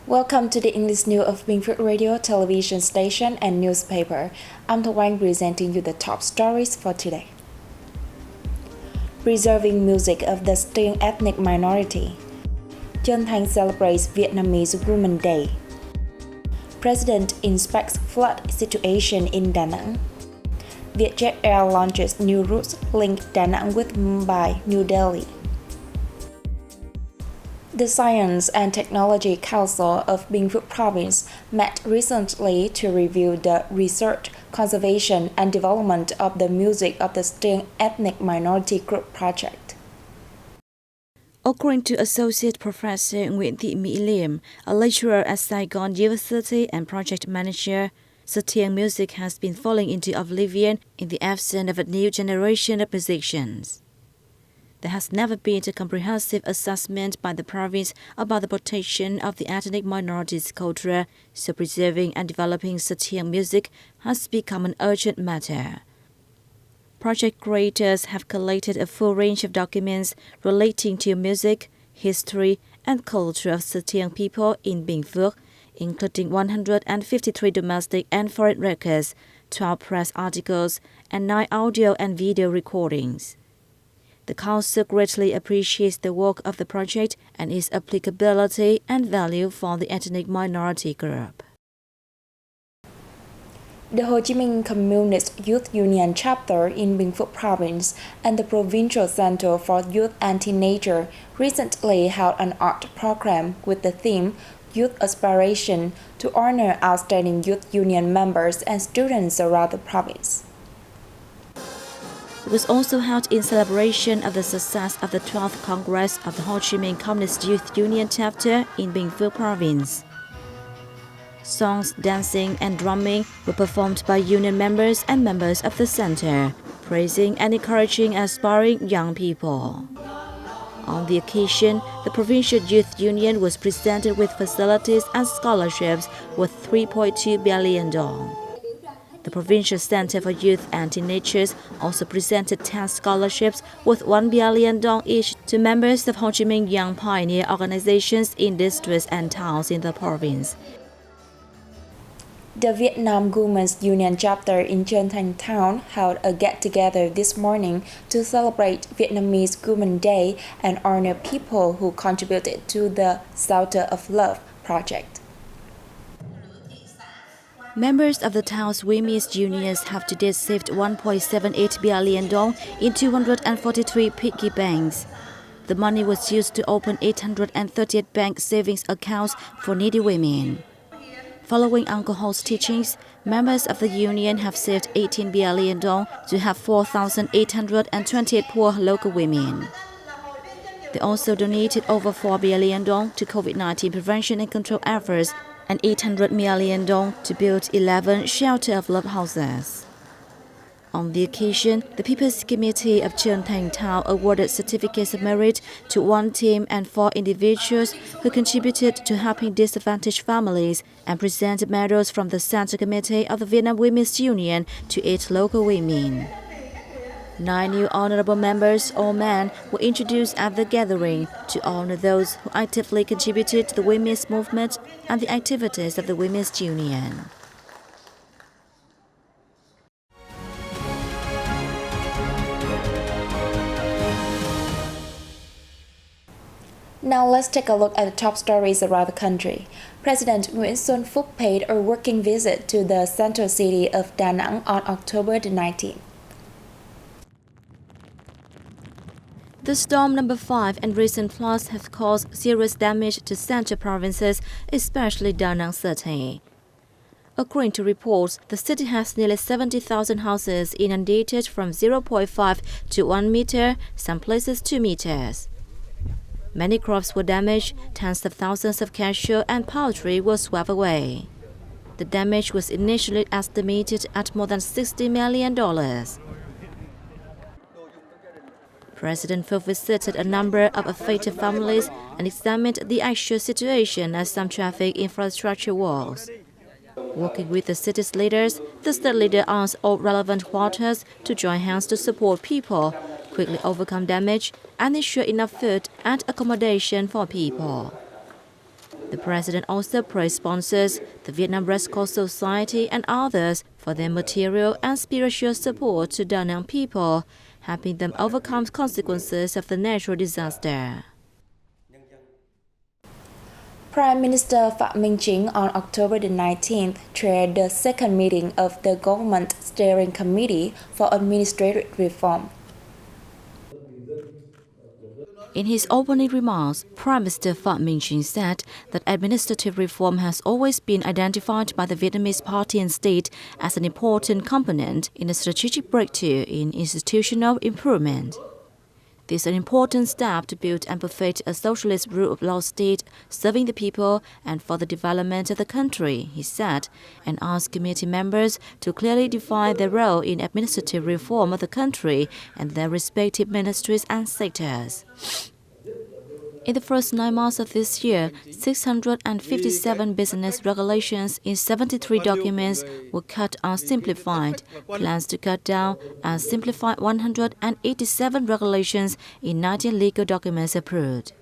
Welcome to the English news of Bình Phước Radio, television station, and newspaper. I'm Thông Anh presenting you the top stories for today. Preserving music of the distinct ethnic minority. Chương Thanh celebrates Vietnamese Women's Day. President inspects flood situation in Da Nang. Viejet Air launches new routes link Da Nang with Mumbai, New Delhi. The Science and Technology Council of Bình Phước Province met recently to review the research, conservation, and development of the music of the distinct ethnic minority group project. According to Associate Professor Nguyễn Thị Mỹ Liêm, a lecturer at Saigon University and project manager, Satiang music has been falling into oblivion in the absence of a new generation of musicians. There has never been a comprehensive assessment by the province about the protection of the ethnic minorities' culture, so preserving and developing Satiang music has become an urgent matter. Project creators have collected a full range of documents relating to music, history, and culture of Satiang people in Bình Phước, including 153 domestic and foreign records, 12 press articles, and 9 audio and video recordings. The Council greatly appreciates the work of the project and its applicability and value for the ethnic minority group. The Ho Chi Minh Communist Youth Union chapter in Bình Phước Province and the Provincial Center for Youth and Teenager recently held an art program with the theme Youth Aspiration to honor outstanding youth union members and students around the province. It was also held in celebration of the success of the 12th Congress of the Ho Chi Minh Communist Youth Union chapter in Bình Phước Province. Songs, dancing, and drumming were performed by union members and members of the center, praising and encouraging aspiring young people. On the occasion, the Provincial Youth Union was presented with facilities and scholarships worth 3.2 billion dong. The Provincial Center for Youth and Teenagers also presented 10 scholarships worth 1 billion dong each to members of Ho Chi Minh Young Pioneer organizations in districts and towns in the province. The Vietnam Women's Union chapter in Truyền town held a get-together this morning to celebrate Vietnamese Women's Day and honor people who contributed to the Shelter of Love project. Members of the town's women's unions have to date saved 1.78 billion dong in 243 piggy banks. The money was used to open 838 bank savings accounts for needy women. Following Uncle Ho's teachings, members of the union have saved 18 billion dong to have 4,828 poor local women. They also donated over 4 billion dong to COVID-19 prevention and control efforts and 800 million dong to build 11 Shelter of Love houses. On the occasion, the People's Committee of Truyền Town awarded certificates of merit to 1 team and 4 individuals who contributed to helping disadvantaged families and presented medals from the Central Committee of the Vietnam Women's Union to 8 local women. 9 new honorable members, all men, were introduced at the gathering to honor those who actively contributed to the women's movement and the activities of the Women's Union. Now let's take a look at the top stories around the country. President Nguyễn Xuân Phúc paid a working visit to the central city of Da Nang on October the 19th. The storm number 5 and recent floods have caused serious damage to central provinces, especially Da Nang City. According to reports, the city has nearly 70,000 houses inundated from 0.5 to 1 meter, some places 2 meters. Many crops were damaged, tens of thousands of cattle and poultry were swept away. The damage was initially estimated at more than $60 million. President Phúc visited a number of affected families and examined the actual situation at some traffic infrastructure walls. Working with the city's leaders, the state leader asked all relevant quarters to join hands to support people, quickly overcome damage, and ensure enough food and accommodation for people. The president also praised sponsors, the Vietnam Red Cross Society and others for their material and spiritual support to Da Nang people, helping them overcome consequences of the natural disaster. Prime Minister Phạm Minh Chính on October the 19th chaired the second meeting of the Government Steering Committee for Administrative Reform. In his opening remarks, Prime Minister Phạm Minh Chính said that administrative reform has always been identified by the Vietnamese party and state as an important component in a strategic breakthrough in institutional improvement. This is an important step to build and perfect a socialist rule of law state serving the people and for the development of the country, he said, and asked committee members to clearly define their role in administrative reform of the country and their respective ministries and sectors. In the first 9 months of this year, 657 business regulations in 73 documents were cut or simplified. Plans to cut down and simplify 187 regulations in 19 legal documents approved.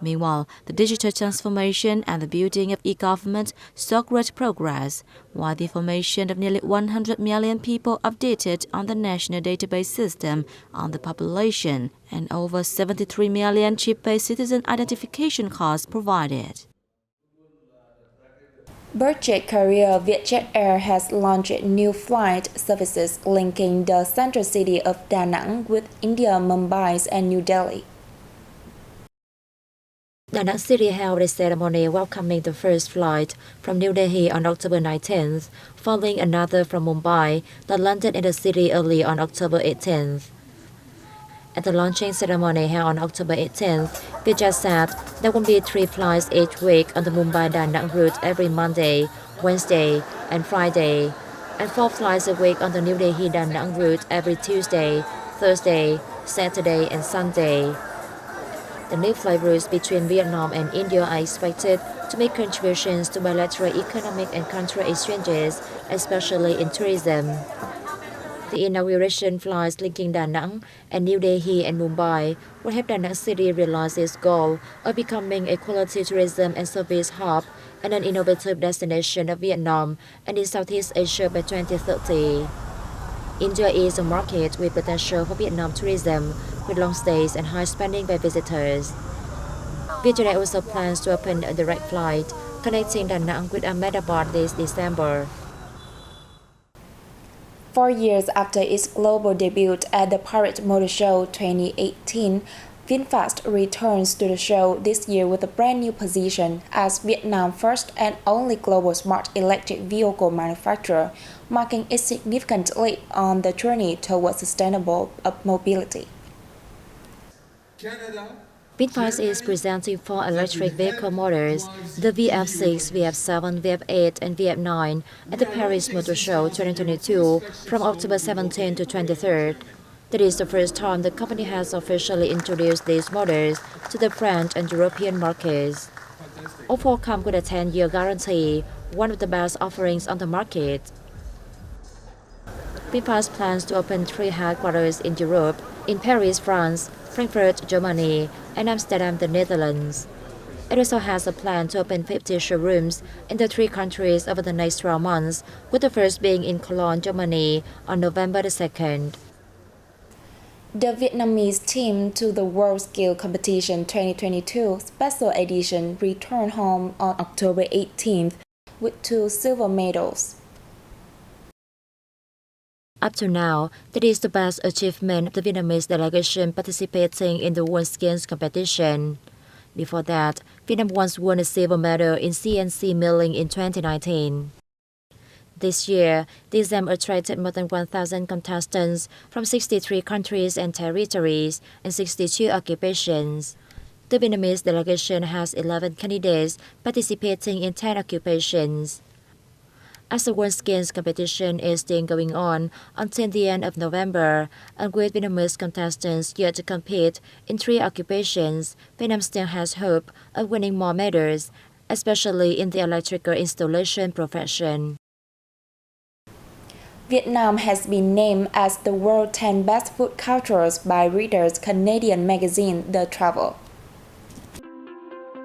Meanwhile, the digital transformation and the building of e-government saw great progress, while the information of nearly 100 million people updated on the national database system on the population and over 73 million chip-based citizen identification cards provided. Budget carrier Viejet Air has launched new flight services linking the central city of Da Nang with India, Mumbai and New Delhi. Da Nang City held a ceremony welcoming the first flight from New Delhi on October 19th, following another from Mumbai that landed in the city early on October 18th. At the launching ceremony held on October 18th, Viejet said there will be 3 flights each week on the Mumbai-Da Nang route every Monday, Wednesday, and Friday, and 4 flights a week on the New Delhi-Da Nang route every Tuesday, Thursday, Saturday, and Sunday. The new flight routes between Vietnam and India are expected to make contributions to bilateral economic and cultural exchanges, especially in tourism. The inauguration flights linking Da Nang and New Delhi and Mumbai will help Da Nang City realize its goal of becoming a quality tourism and service hub and an innovative destination of Vietnam and in Southeast Asia by 2030. India is a market with potential for Vietnam tourism, with long stays and high spending by visitors. Viejet Air also plans to open a direct flight connecting Da Nang with Ahmedabad this December. 4 years after its global debut at the Paris Motor Show 2018, VinFast returns to the show this year with a brand new position as Vietnam's first and only global smart electric vehicle manufacturer, marking a significant leap on the journey towards sustainable mobility. VinFast is presenting 4 electric vehicle models, the VF6, VF7, VF8, and VF9 at the Paris Motor Show 2022 from October 17 to 23rd. That is the first time the company has officially introduced these models to the French and European markets. All 4 come with a 10-year guarantee, one of the best offerings on the market. VinFast plans to open 3 headquarters in Europe, in Paris, France, Frankfurt, Germany, and Amsterdam, the Netherlands. It also has a plan to open 50 showrooms in the 3 countries over the next 12 months, with the first being in Cologne, Germany, on November the 2nd. The Vietnamese team to the WorldSkills Competition 2022 Special Edition returned home on October 18th with 2 silver medals. Up to now, that is the best achievement of the Vietnamese delegation participating in the WorldSkills Competition. Before that, Vietnam once won a silver medal in CNC milling in 2019. This year, the exam attracted more than 1,000 contestants from 63 countries and territories and 62 occupations. The Vietnamese delegation has 11 candidates participating in 10 occupations. As the WorldSkills competition is still going on until the end of November, and with Vietnamese contestants yet to compete in 3 occupations, Vietnam still has hope of winning more medals, especially in the electrical installation profession. Vietnam has been named as the world's 10 best food cultures by Reader's Canadian magazine The Travel.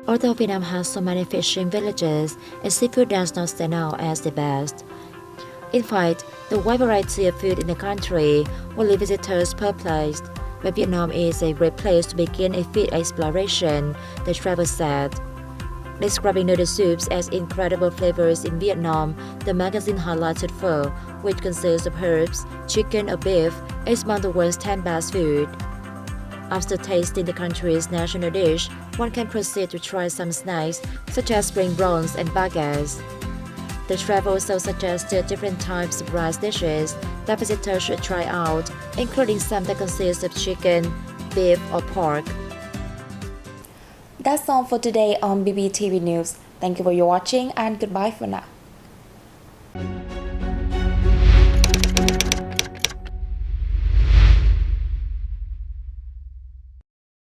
Although Vietnam has so many fishing villages, its seafood does not stand out as the best. In fact, the wide variety of food in the country will leave visitors perplexed, but Vietnam is a great place to begin a food exploration, the travel said. Describing noodle soups as incredible flavors in Vietnam, the magazine highlighted pho, which consists of herbs, chicken or beef, is among the world's 10 best food. After tasting the country's national dish, one can proceed to try some snacks such as spring rolls and baguettes. The travel also suggested different types of rice dishes that visitors should try out, including some that consist of chicken, beef or pork. That's all for today on BPTV News. Thank you for your watching and goodbye for now.